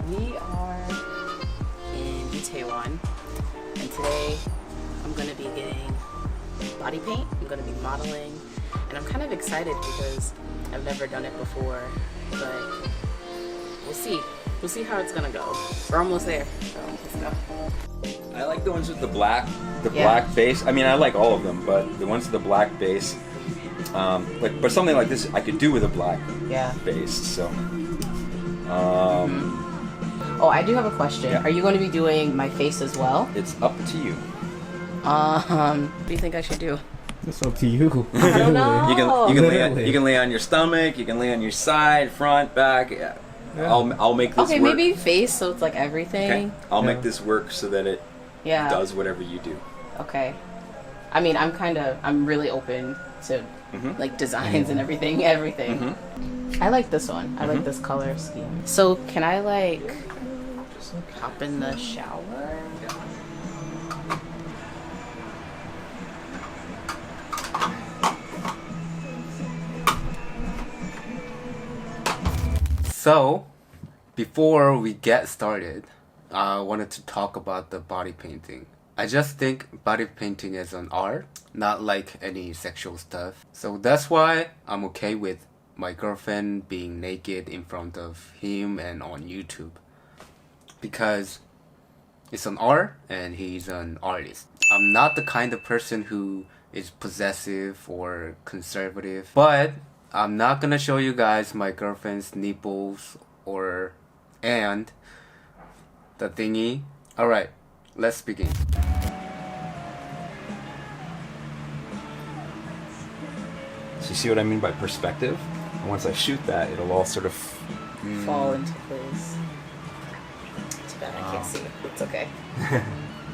We are in Itaewon, and today I'm going to be getting body paint. I'm going to be modeling, and I'm kind of excited because I've never done it before, but we'll see. We'll see how it's going to go. We're almost there, so let's go. I like the ones with the black base. I mean, I like all of them, but the ones with the black base, but something like this I could do with a black base. So. Oh, I do have a question. Yeah. Are you going to be doing my face as well? It's up to you. What do you think I should do? It's up to you. I don't know. You can lay on your stomach. You can lay on your side, front, back. Yeah. I'll make this work. Okay, maybe face, so it's like everything. Okay. I'll make this work so that it does whatever you do. Okay. I mean, I'm really open to like designs and everything. I like this one. I like this color scheme. So can I like just hop in the shower? So, before we get started, I wanted to talk about the body painting. I just think body painting is an art, not like any sexual stuff. So that's why I'm okay with my girlfriend being naked in front of him and on YouTube. Because it's an art and he's an artist. I'm not the kind of person who is possessive or conservative, but I'm not gonna show you guys my girlfriend's nipples and the thingy. Alright, let's begin. So you see what I mean by perspective? And once I shoot that, it'll all sort of fall into place. Too bad I can't see it. It's okay.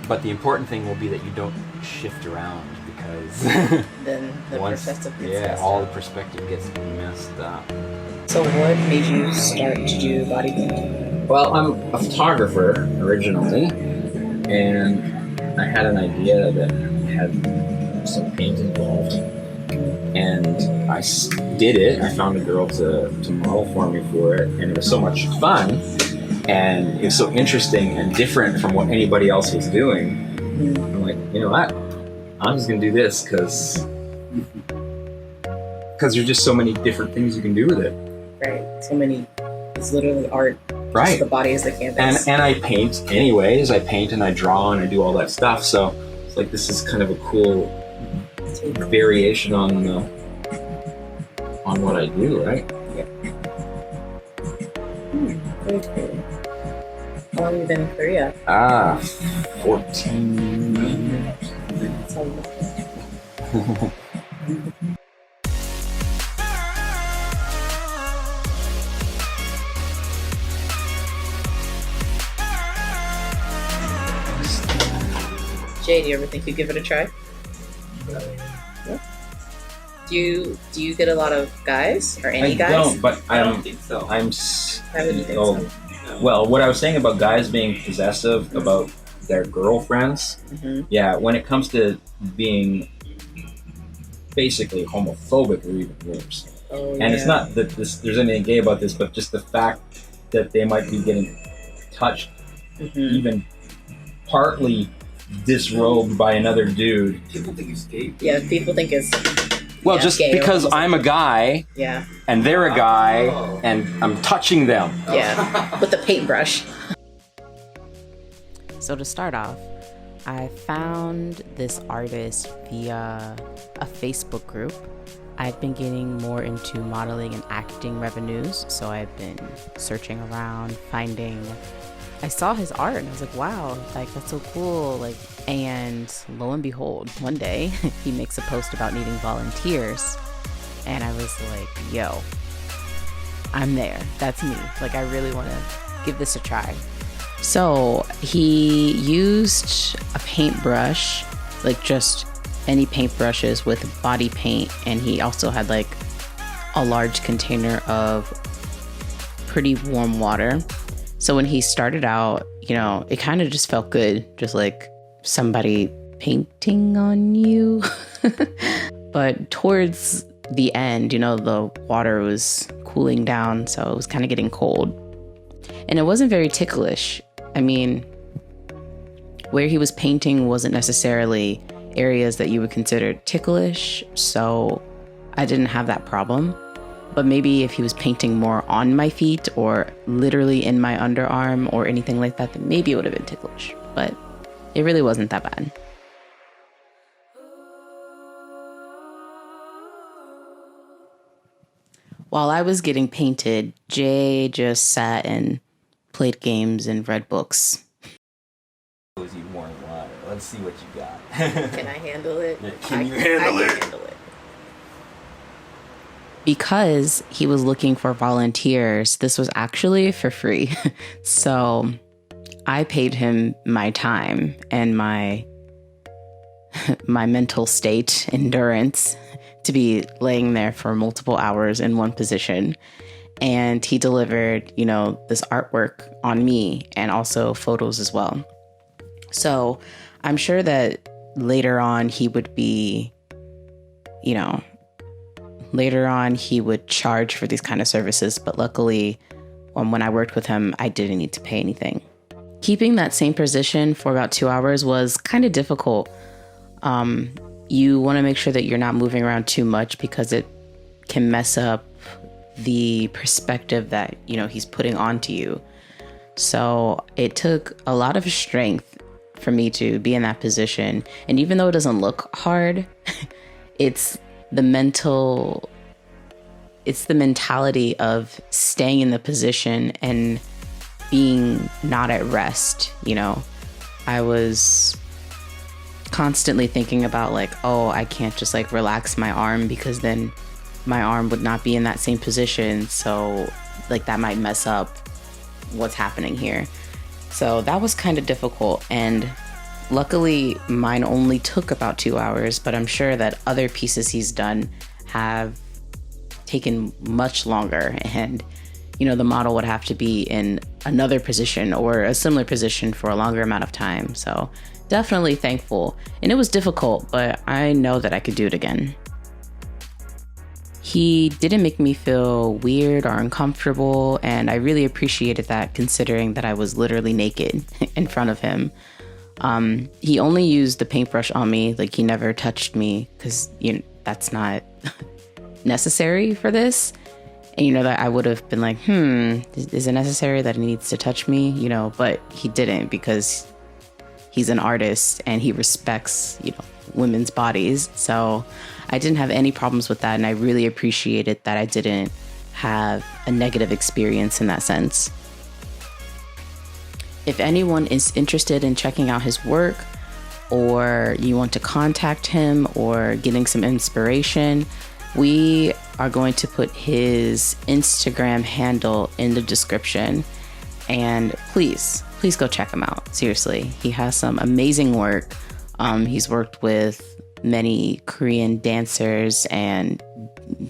But the important thing will be that you don't shift around because then the perspective gets all the perspective gets messed up. So what made you start to do body painting? Well, I'm a photographer originally, and I had an idea that had some paint involved, and I did it. I found a girl to model for me for it, and it was so much fun, and it was so interesting and different from what anybody else was doing. I'm like, you know what? I'm just gonna do this because there's just so many different things you can do with it. Right. So many. It's literally art. Right. Just the body is the canvas. And I paint anyways. I paint and I draw and I do all that stuff. So it's like this is kind of a cool variation on what I do, right? Yeah. Very cool. How long have you been in Korea? 14 years. That's all. Jay, do you ever think you'd give it a try? Yeah. Do you get a lot of guys or any guys? I don't, but I don't think so. Why would you think so? Well, what I was saying about guys being possessive about their girlfriends, yeah, when it comes to being basically homophobic or even worse. And it's not that there's anything gay about this, but just the fact that they might be getting touched, even partly disrobed by another dude. People think it's gay. Yeah, people think it's just gay because I'm a guy and they're a guy and I'm touching them. Yeah, with the paintbrush. So to start off, I found this artist via a Facebook group. I've been getting more into modeling and acting revenues, so I've been searching around, I saw his art and I was like, wow, like that's so cool. Like, and lo and behold, one day he makes a post about needing volunteers. And I was like, yo, I'm there. That's me. Like, I really want to give this a try. So he used a paintbrush, like just any paintbrushes with body paint. And he also had like a large container of pretty warm water. So when he started out, you know, it kind of just felt good, just like somebody painting on you. But towards the end, you know, the water was cooling down, so it was kind of getting cold. And it wasn't very ticklish. I mean, where he was painting wasn't necessarily areas that you would consider ticklish, so I didn't have that problem. But maybe if he was painting more on my feet or literally in my underarm or anything like that, then maybe it would have been ticklish. But it really wasn't that bad. While I was getting painted, Jay just sat and played games and read books. Let's see what you got. Can I handle it? Can you handle it? Handle it. Because he was looking for volunteers, this was actually for free. So I paid him my time and my mental state, endurance, to be laying there for multiple hours in one position. And he delivered, this artwork on me and also photos as well. So I'm sure that later on he would be, later on he would charge for these kind of services. But luckily, when I worked with him, I didn't need to pay anything. Keeping that same position for about 2 hours was kind of difficult. You want to make sure that you're not moving around too much because it can mess up the perspective that, he's putting onto you. So it took a lot of strength for me to be in that position. And even though it doesn't look hard, it's the mentality of staying in the position and being not at rest. I was constantly thinking about I can't just relax my arm because then my arm would not be in that same position. So that might mess up what's happening here. So that was kind of difficult. And luckily mine only took about 2 hours, but I'm sure that other pieces he's done have taken much longer. And, the model would have to be in another position or a similar position for a longer amount of time. So definitely thankful. And it was difficult, but I know that I could do it again. He didn't make me feel weird or uncomfortable, and I really appreciated that considering that I was literally naked in front of him. He only used the paintbrush on me, he never touched me because that's not necessary for this. And that I would have been is it necessary that he needs to touch me? But he didn't because he's an artist and he respects, women's bodies. So I didn't have any problems with that. And I really appreciated that I didn't have a negative experience in that sense. If anyone is interested in checking out his work, or you want to contact him or getting some inspiration, we are going to put his Instagram handle in the description. And please go check him out. Seriously, he has some amazing work. He's worked with many Korean dancers and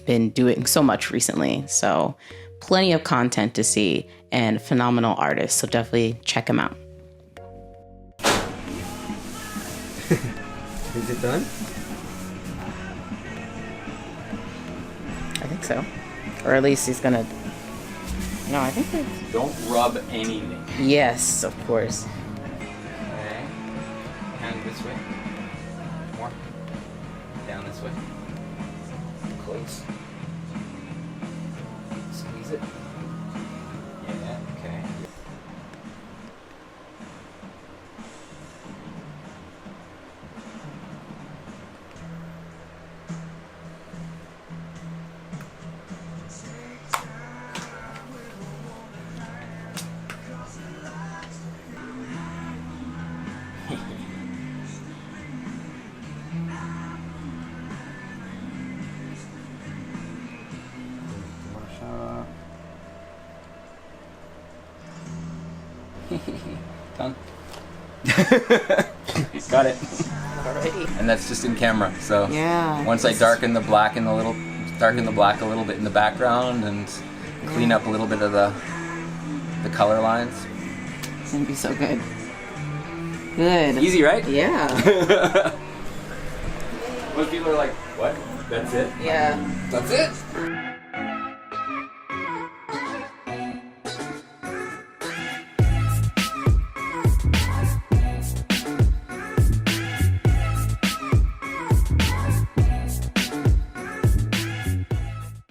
been doing so much recently. So plenty of content to see and phenomenal artist. So definitely check him out. Is it done? I think so. Or at least he's gonna... No, I think it's... Don't rub anything. Yes, of course. Okay. Hand this way. More. Down this way. Close. Squeeze it. Yeah, okay. Done. Got it. Alrighty. And that's just in camera. So Yeah. once I darken the black a little bit in the background and clean up a little bit of the color lines. It's gonna be so good. Good. Easy, right? Yeah. Most people are like, what? That's it? Yeah. That's it?